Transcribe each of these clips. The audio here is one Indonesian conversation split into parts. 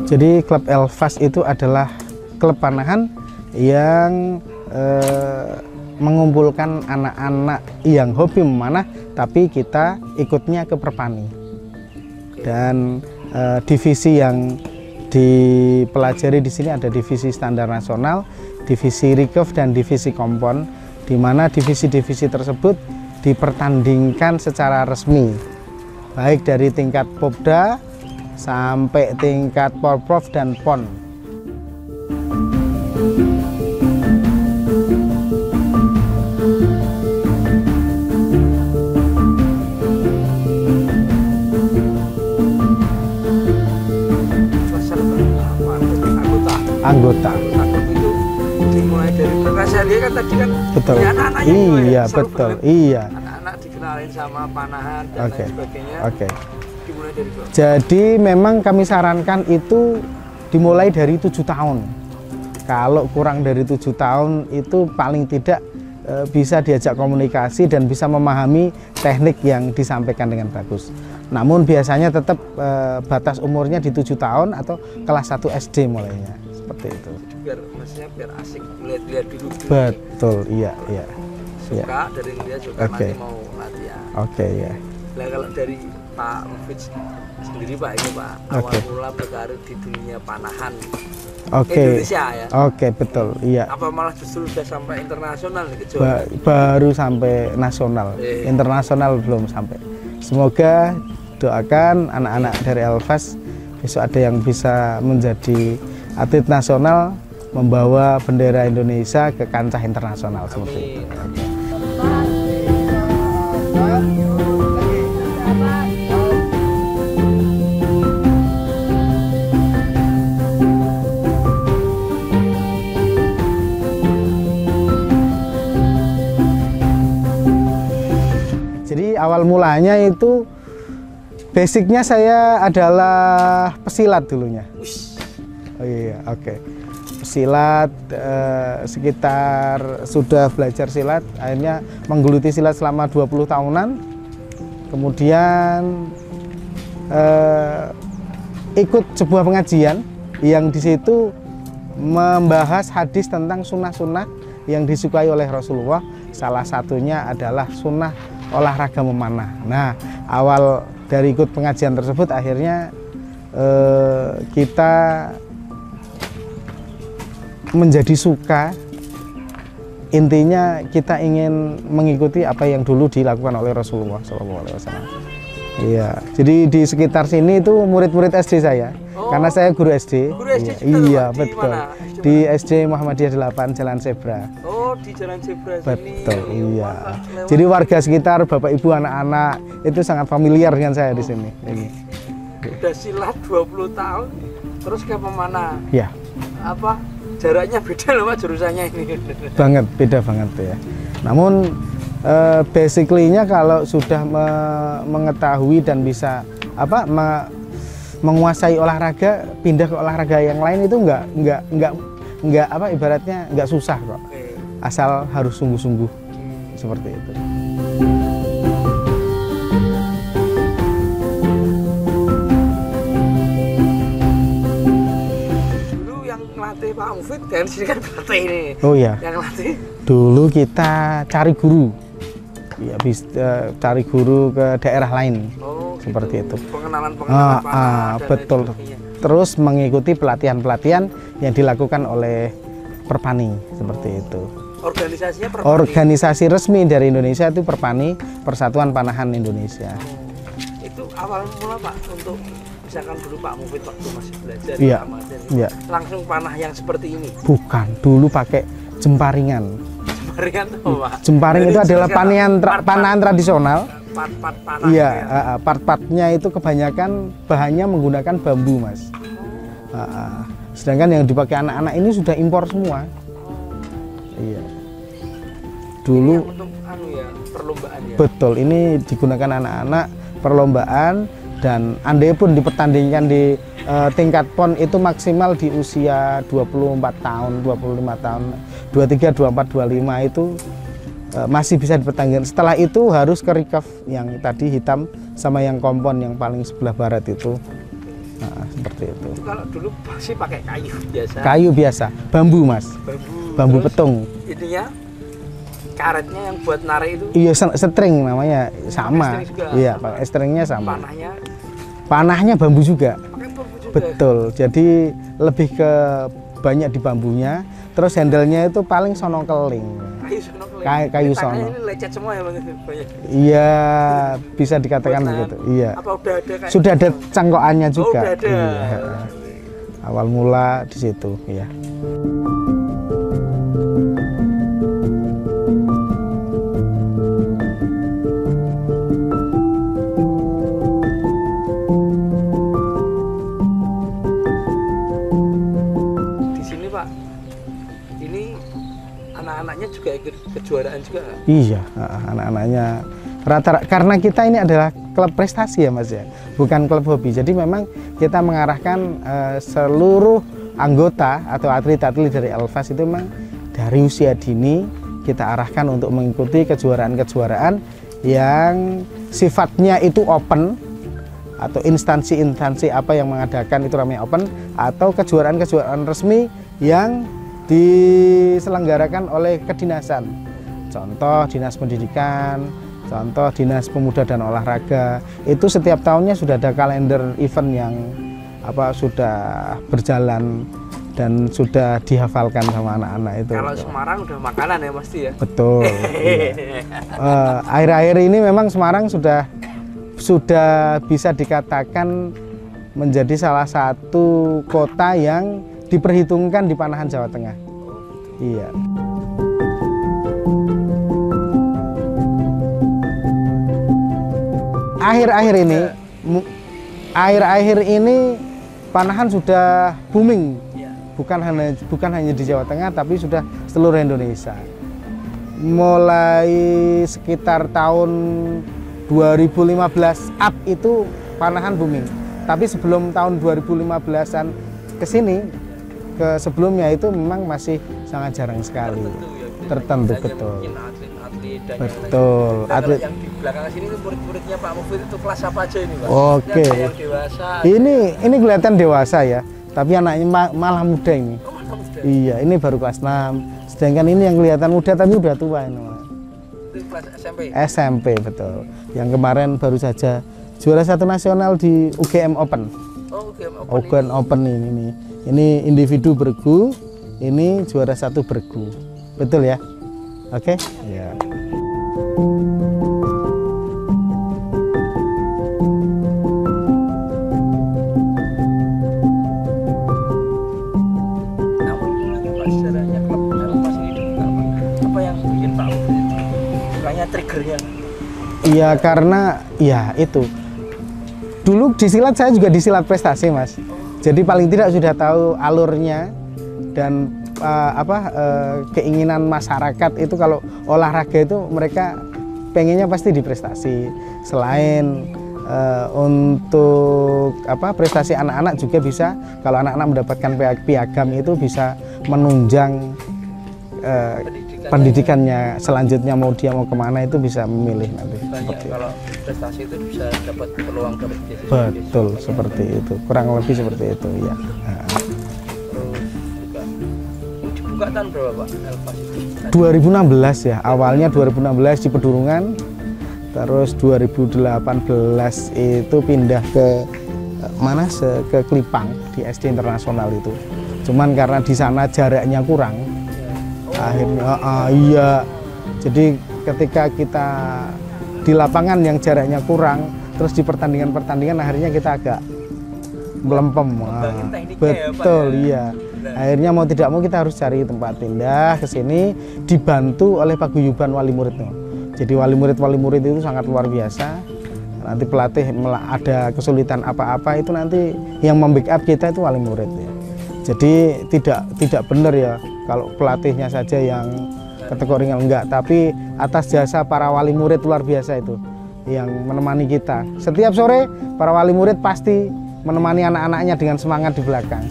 Jadi klub Elvas itu adalah klub panahan yang mengumpulkan anak-anak yang hobi memanah, tapi kita ikutnya ke perpani. Dan divisi yang dipelajari di sini ada divisi standar nasional, divisi recurve dan divisi kompon, di mana divisi-divisi tersebut dipertandingkan secara resmi, baik dari tingkat Popda sampai tingkat Porprov dan PON. Anggota. Itu dimulai dari saya lihat kan tadi kan betul. Ya, anak-anaknya iya betul. Iya. Anak-anak dikenalin sama panahan dan lain sebagainya. Dimulai dari itu. Jadi memang kami sarankan itu dimulai dari 7 tahun. Kalau kurang dari 7 tahun itu paling tidak bisa diajak komunikasi dan bisa memahami teknik yang disampaikan dengan bagus. Namun biasanya tetap batas umurnya di 7 tahun atau kelas 1 SD mulainya. Seperti itu. Biar asik lihat dulu. Betul, iya. Suka dari dia juga nanti mau latihan. Ya. Nah, kalau dari Pak Mufid sendiri Pak, ini Pak awal mula berkarir di dunia panahan Indonesia ya. Betul, iya. Apa malah justru sudah sampai internasional nih baru sampai nasional, internasional belum sampai. Semoga doakan anak-anak dari Elvas besok ada yang bisa menjadi atlet nasional, membawa bendera Indonesia ke kancah internasional. Seperti itu. Jadi awal mulanya itu basicnya saya adalah pesilat dulunya. Pesilat sekitar sudah belajar silat, akhirnya menggeluti silat selama 20 tahunan. Kemudian ikut sebuah pengajian yang di situ membahas hadis tentang sunnah-sunnah yang disukai oleh Rasulullah. Salah satunya adalah sunnah olahraga memanah. Nah, awal dari ikut pengajian tersebut akhirnya kita menjadi suka. Intinya kita ingin mengikuti apa yang dulu dilakukan oleh Rasulullah SAW. Iya, jadi di sekitar sini itu murid-murid SD saya, karena saya guru SD. Iya, betul. Di SD Muhammadiyah 8 Jalan Zebra. Oh, di Jalan Zebra sini. Betul, iya. Jadi warga sekitar, bapak ibu, anak-anak itu sangat familiar dengan saya di sini. Ini. Udah silat 20 tahun, terus ke pemanah. Iya. Apa? Jaraknya beda loh Pak jurusannya ini. Banget, beda banget ya. Namun basically-nya kalau sudah mengetahui dan bisa menguasai olahraga, pindah ke olahraga yang lain itu enggak ibaratnya enggak susah kok. Asal harus sungguh-sungguh. Seperti itu. Ngelatih Pak Mufid dan sini kan pelatih ini. Oh iya. Yang ngelatih. Dulu kita cari guru. Ya, bisa cari guru ke daerah lain. Oh, seperti gitu. itu. Pengenalan betul. Terus mengikuti pelatihan-pelatihan yang dilakukan oleh Perpani seperti itu. Organisasinya Perpani. Organisasi resmi dari Indonesia itu Perpani, Persatuan Panahan Indonesia. Itu awal mula Pak untuk misalkan dulu Pak Mufid waktu masih belajar langsung panah yang seperti ini? Bukan, dulu pakai jemparingan. Jemparingan itu Pak? Jemparing itu adalah panahan tradisional. Part-part panah. Iya, part-partnya itu kebanyakan bahannya menggunakan bambu Mas. Sedangkan yang dipakai anak-anak ini sudah impor semua. Iya. Dulu ini untuk perlombaan ya? Betul, ini digunakan anak-anak perlombaan. Dan andai pun dipertandingkan di tingkat PON itu maksimal di usia 24 tahun, 25 tahun, 23, 24, 25 itu masih bisa dipertandingkan. Setelah itu harus ke recurve yang tadi hitam sama yang kompon yang paling sebelah barat itu. Seperti seperti itu. Kalau dulu pasti pakai kayu biasa. Kayu biasa, bambu Mas. Bambu petung. Ininya karetnya yang buat narik itu. Iya, string namanya sama. Iya, pakai stringnya sama. Panahnya bambu juga. Pakai bambu juga. Betul. Jadi lebih ke banyak di bambunya. Terus handle-nya itu paling sono keling. Kayu sono. Ini lecet semua ya Bang? Iya, bisa dikatakan begitu. Iya. Apa udah ada kayak sudah ada cangkokannya juga. Udah ada. Iya. Awal mula di situ, ya. Anak-anaknya juga ikut kejuaraan juga? Iya, anak-anaknya rata-rata, karena kita ini adalah klub prestasi ya Mas ya, bukan klub hobi. Jadi memang kita mengarahkan seluruh anggota atau atlet-atlet dari Elvas itu memang dari usia dini kita arahkan untuk mengikuti kejuaraan-kejuaraan yang sifatnya itu open, atau instansi-instansi apa yang mengadakan itu namanya open, atau kejuaraan-kejuaraan resmi yang diselenggarakan oleh kedinasan. Contoh Dinas Pendidikan, contoh Dinas Pemuda dan Olahraga. Itu setiap tahunnya sudah ada kalender event yang sudah berjalan dan sudah dihafalkan sama anak-anak itu. Kalau Semarang udah makanan ya pasti ya. Betul. Akhir-akhir ini memang Semarang sudah bisa dikatakan menjadi salah satu kota yang diperhitungkan di Panahan Jawa Tengah. Iya. Akhir-akhir ini Panahan sudah booming. Bukan hanya di Jawa Tengah, tapi sudah seluruh Indonesia. Mulai sekitar tahun 2015 up itu Panahan booming. Tapi sebelum tahun 2015-an ke sini, ke sebelumnya itu memang masih sangat jarang sekali. Tertentu, betul. Betul. Atlet yang di belakang sini itu murid-muridnya Pak Mufid itu kelas apa aja ini, Pak? Oke. Yang dewasa. Ini kelihatan dewasa ya, tapi anaknya malah muda ini. Oh, malah muda. Iya, ini baru kelas 6. Sedangkan ini yang kelihatan muda tapi udah tua ini. Itu kelas SMP. SMP, betul. Yang kemarin baru saja juara 1 nasional di UGM Open. Oh, UGM Open ini. Ini individu bergu, ini juara 1 bergu. Betul ya? Oke? Ya. Namun Pak, sejarahnya klub Elvas ini dibuka, apa yang bikin Pak bukanya triggernya? Iya, karena ya itu. Dulu di silat saya juga di silat prestasi, Mas. Jadi paling tidak sudah tahu alurnya dan keinginan masyarakat itu kalau olahraga itu mereka pengennya pasti di prestasi. Selain untuk prestasi anak-anak juga bisa, kalau anak-anak mendapatkan piagam itu bisa menunjang pendidikannya selanjutnya, dia mau kemana itu bisa memilih nanti. Kalau prestasi itu bisa dapat peluang dapat beasiswa. Betul, seperti itu, kurang lebih seperti itu ya. Dibuka tahun berapa Pak Elvas itu? 2016 ya, awalnya 2016 di Pedurungan, terus 2018 itu pindah ke ke Klipang di SD Internasional itu. Cuman karena di sana jaraknya kurang, akhirnya iya. Jadi ketika kita di lapangan yang jaraknya kurang, terus di pertandingan akhirnya kita agak melempem. Betul ya. Akhirnya mau tidak mau kita harus cari tempat pindah ke sini, dibantu oleh paguyuban wali muridnya. Jadi wali murid itu sangat luar biasa. Nanti pelatih ada kesulitan apa-apa itu nanti yang membackup kita itu wali murid ya. Jadi tidak benar ya kalau pelatihnya saja yang ketekuk ringan, enggak, tapi atas jasa para wali murid luar biasa itu yang menemani kita. Setiap sore para wali murid pasti menemani anak-anaknya dengan semangat di belakang.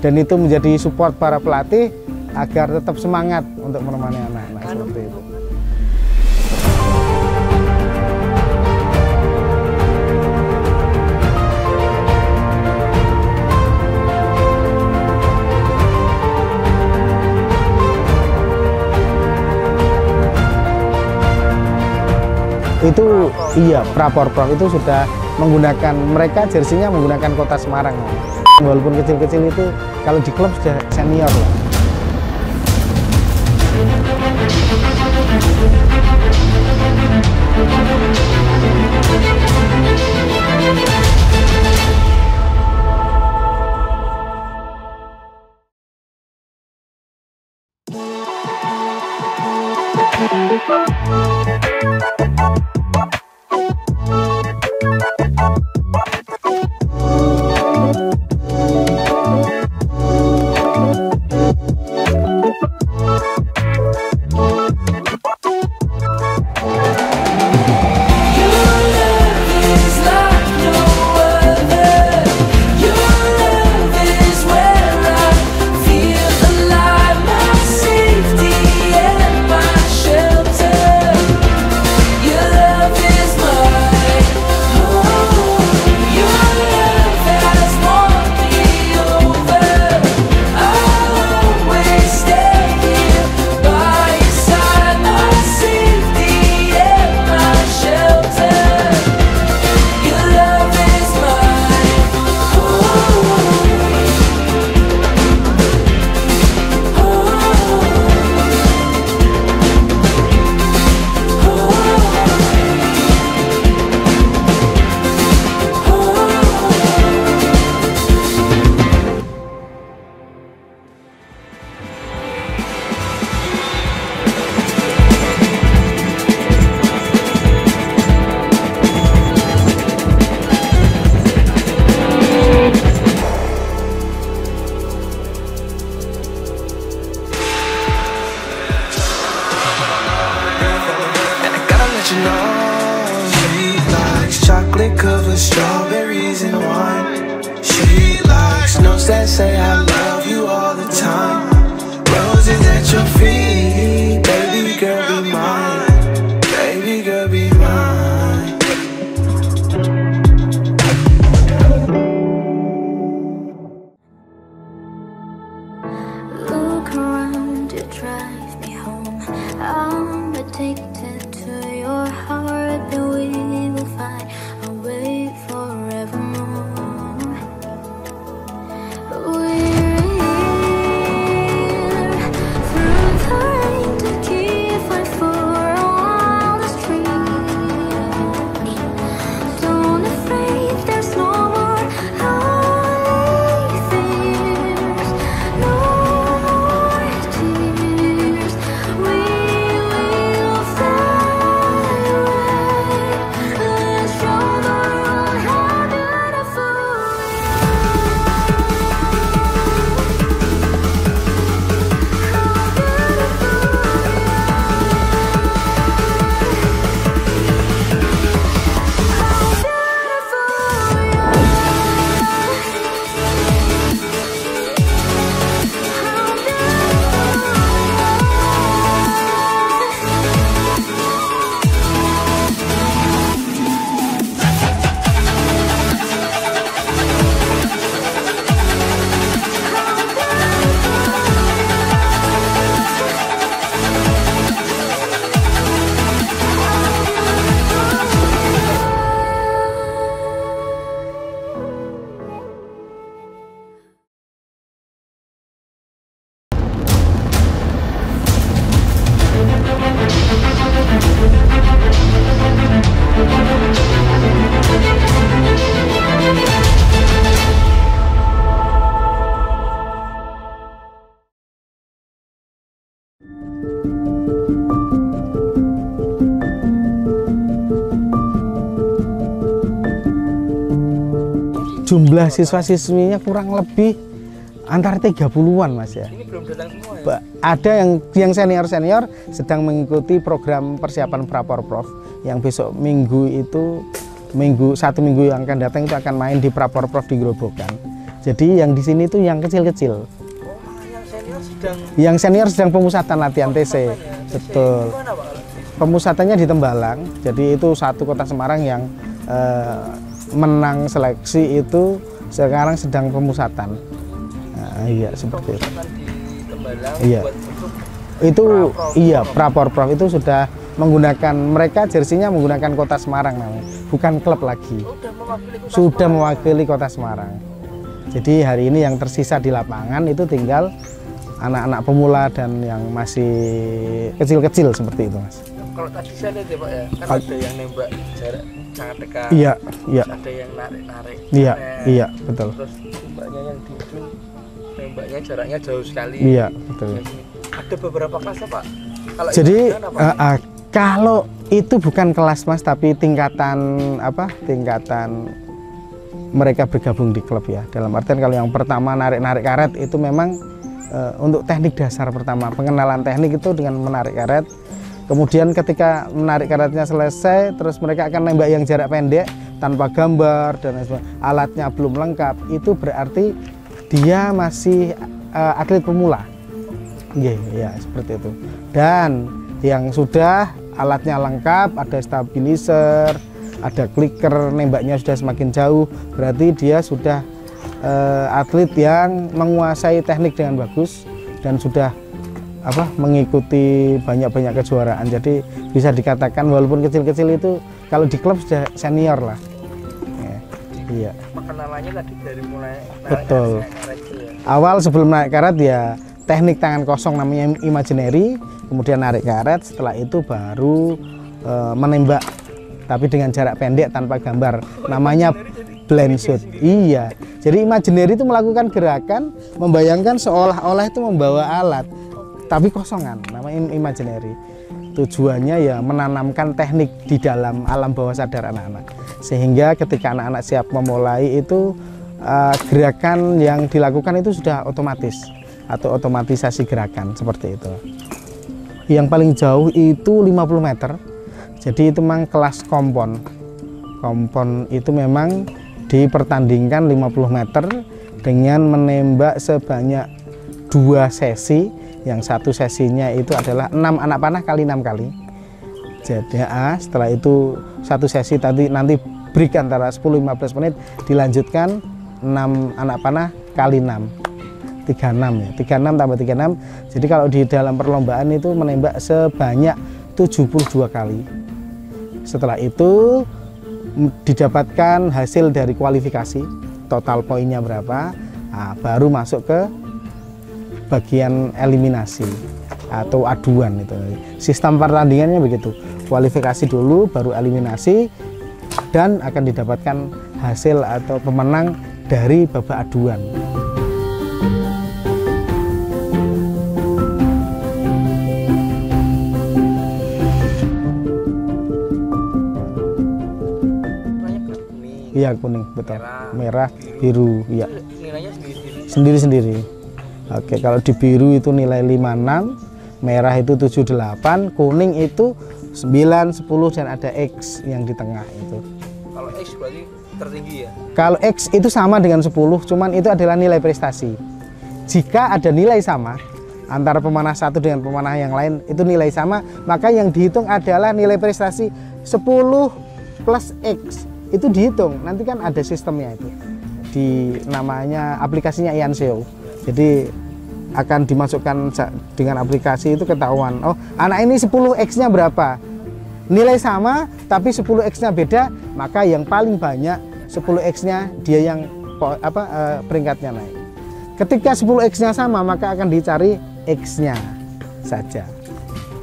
Dan itu menjadi support para pelatih agar tetap semangat untuk menemani anak-anak seperti itu. Itu iya, Praporprov itu sudah menggunakan, mereka jersinya menggunakan kota Semarang. Walaupun kecil-kecil itu kalau di klub sudah senior lah. chocolate covered strawberries and wine. She likes notes that say I love you all the time. Roses at your feet, baby girl be mine. Baby girl be mine. Look around, you drive me home. I'm addicted to your heart, but we will find a way forevermore. We're here through the rain to keep fight for our wildest dreams. Don't afraid, there's no more lonely fears, no more tears. We will fly away. Let's show the world how beautiful we Jumlah siswa-siswinya kurang lebih antara 30-an Mas ya. Ini belum datang semua ya? Ada yang senior-senior sedang mengikuti program persiapan Praporprov, yang besok minggu itu satu minggu yang akan datang itu akan main di Praporprov di Grobogan. Jadi yang di sini itu yang kecil-kecil. Oh, yang senior sedang... Yang senior sedang pemusatan latihan TC. Betul. Mana, Pak? Pemusatannya di Tembalang. Jadi itu satu kota Semarang yang menang seleksi itu sekarang sedang pemusatan. Nah, iya seperti itu. Di Tembalang iya. buat untuk Itu Praporprov. iya Praporprov itu sudah menggunakan, mereka jersinya menggunakan Kota Semarang namanya, bukan klub lagi. Sudah mewakili Kota Semarang. Jadi hari ini yang tersisa di lapangan itu tinggal anak-anak pemula dan yang masih kecil-kecil seperti itu, Mas. Kalau tadi saya lihat ya Pak ya, kan ada yang nembak jarak sangat dekat. Iya, iya. Ada yang narik-narik. Iya, iya, betul. Terus nembaknya yang di ujung, nembaknya jaraknya jauh sekali. Iya, betul. Ada beberapa kelas Pak. Kalau jadi itu kalau itu bukan kelas, Mas, tapi tingkatan apa? Tingkatan mereka bergabung di klub ya. Dalam artian kalau yang pertama narik-narik karet itu memang untuk teknik dasar pertama, pengenalan teknik itu dengan menarik karet. Kemudian ketika menarik karetnya selesai, terus mereka akan nembak yang jarak pendek tanpa gambar dan alatnya belum lengkap. Itu berarti dia masih atlet pemula. Ya, seperti itu. Dan yang sudah alatnya lengkap, ada stabilizer, ada clicker, nembaknya sudah semakin jauh, berarti dia sudah atlet yang menguasai teknik dengan bagus dan sudah mengikuti banyak-banyak kejuaraan. Jadi bisa dikatakan walaupun kecil-kecil itu kalau di klub sudah senior lah. Iya. Pengenalannya tadi dari mulai betul. Karet ya. Awal sebelum naik karet ya teknik tangan kosong namanya imaginary, kemudian narik karet, setelah itu baru menembak tapi dengan jarak pendek tanpa gambar, namanya blind shoot. Iya. Jadi imaginary itu melakukan gerakan membayangkan seolah-olah itu membawa alat tapi kosongan, namanya imaginary. Tujuannya ya menanamkan teknik di dalam alam bawah sadar anak-anak, sehingga ketika anak-anak siap memulai itu gerakan yang dilakukan itu sudah otomatis atau otomatisasi gerakan seperti itu. Yang paling jauh itu 50 meter. Jadi itu memang kelas kompon. Kompon itu memang dipertandingkan 50 meter dengan menembak sebanyak 2 sesi. Yang satu sesinya itu adalah 6 anak panah kali 6 kali. Jadi setelah itu satu sesi nanti break antara 10-15 menit, dilanjutkan 6 anak panah kali 6, 36 ya, 36 tambah 36. Jadi kalau di dalam perlombaan itu menembak sebanyak 72 kali. Setelah itu didapatkan hasil dari kualifikasi, total poinnya berapa, baru masuk ke bagian eliminasi atau aduan. Itu sistem pertandingannya begitu, kualifikasi dulu baru eliminasi dan akan didapatkan hasil atau pemenang dari babak aduan. Iya, kuning, betul. Merah, biru, iya. Nilainya Sendiri-sendiri. Oke, kalau di biru itu nilai 56, merah itu 78, kuning itu 9, 10 dan ada X yang di tengah itu. Kalau X berarti tertinggi ya? Kalau X itu sama dengan 10, cuman itu adalah nilai prestasi. Jika ada nilai sama antara pemanah satu dengan pemanah yang lain, itu nilai sama, maka yang dihitung adalah nilai prestasi 10 plus X. Itu dihitung, nanti kan ada sistemnya itu. Namanya aplikasinya Ianseo. Jadi akan dimasukkan dengan aplikasi itu ketahuan, oh anak ini 10X-nya berapa, nilai sama tapi 10X-nya beda, maka yang paling banyak 10X-nya dia yang peringkatnya naik. Ketika 10X-nya sama maka akan dicari X-nya saja.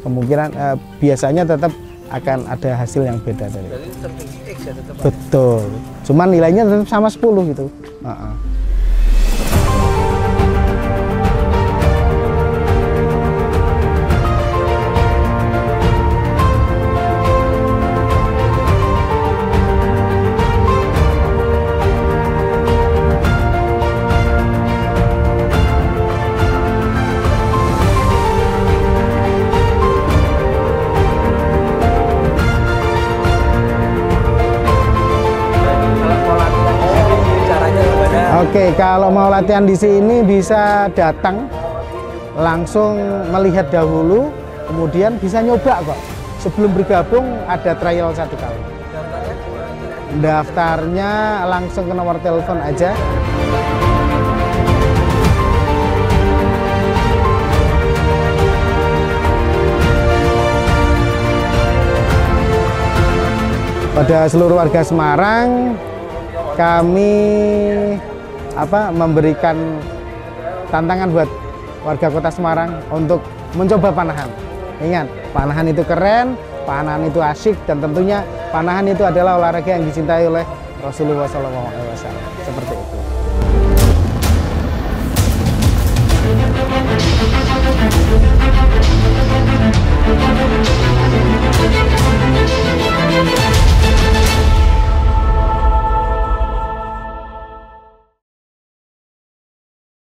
Kemungkinan biasanya tetap akan ada hasil yang beda dari. Berarti tertinggi X ya tetap. Betul. Cuman nilainya tetap sama 10 gitu. Oke, kalau mau latihan di sini bisa datang langsung melihat dahulu, kemudian bisa nyoba kok. Sebelum bergabung ada trial 1 kali. Daftarnya langsung ke nomor telepon aja. pada seluruh warga Semarang, kami memberikan tantangan buat warga kota Semarang untuk mencoba panahan. Ingat, panahan itu keren, panahan itu asyik, dan tentunya panahan itu adalah olahraga yang dicintai oleh Rasulullah SAW. Seperti